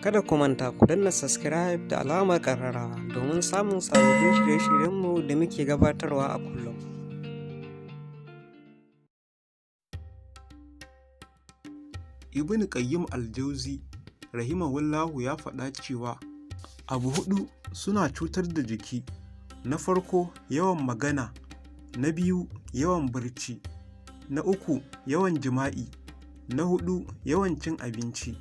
Kada ku manta ku danna subscribe da alamar ƙararrawa domin samun sababbin shirye-shiryenmu da muke gabatarwa a kullum. Ibn Qayyim al-Jauzi rahimahullahu ya faɗa cewa abu huɗu suna cutar da jiki. Na farko yawan magana, na biyu yawan barci, na uku yawan jima'i, na huɗu yawan cin abinci.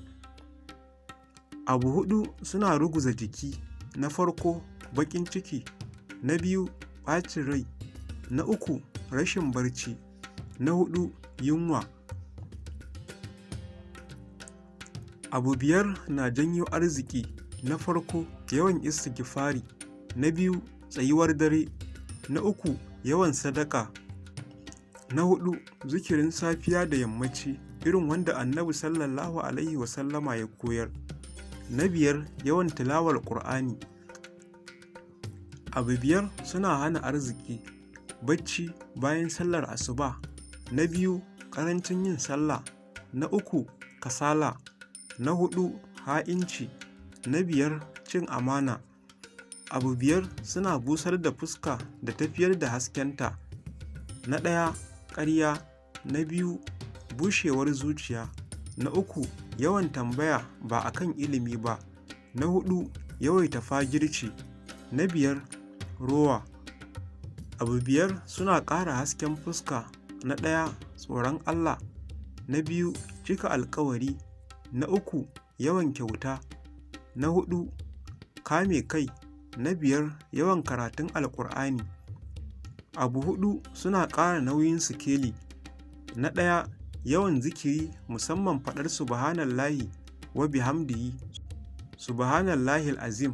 Abu huɗu suna ruguza jiki. Na farko baƙin ciki, na biyu ɓacin rai, na uku rashin barci, na huɗu yunwa. Abu biyar na janyo arziki. Na farko yawan istighfari, na biyu tsayuwar dare, na uku yawan sadaka, na huɗu zikirin safiya da yammaci irin wanda Annabi sallallahu alaihi wasallama ya koyar, na biyar yawan tilawar Ƙur'ani. Abu biyar suna hana arziki. Bacci bayan sallar asuba, na biyu ƙarancin yin sallah, na uku kasala, na huɗu ha'inci, na biyar cin amana. Abu biyar suna busar da fuska da tafiyar da haskenta. Na ɗaya ƙarya, na biyu bushewar zuciya, na uku yawan tambaya ba a kan ilimi ba, na huɗu yawaita fagirci, na biyar rowa. Abu biyar suna ƙara hasken fuska. Na ɗaya tsoron Allah, na biyu cika alkawari, na uku yawan kyauta, na huɗu kame kai, na biyar yawan karatun alƙur'ani. Abu huɗu suna ƙara nauyin sikeli. Na ɗaya yawan zikiri musamman faɗar subhanallahi wa bihamdihi subhanallahil azim,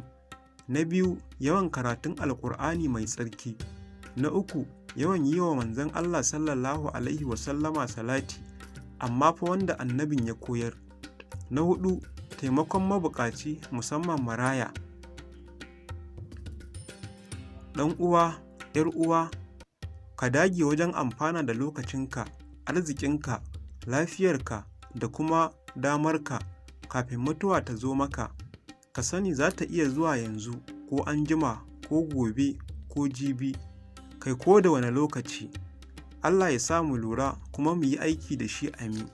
na biyu yawan karatun alƙur'ani mai tsarki, na uku yawan yi wa manzon Allah sallallahu alaihi wasallama salati amma fa wanda annabin ya koyar, na huɗu taimakon mabuƙaci musamman maraya. ɗan uwa, 'yar uwa, ka dage wajen amfana da lokacinka, arzikinka, lafiyarka da kuma damarka kafin mutuwa ta zo maka. Ka sani za ta iya zuwa yanzu ko anjima ko gobe ko jibi, kai ko da wane lokaci. Allah ya sa mu lura kuma mu yi aiki da shi, amin.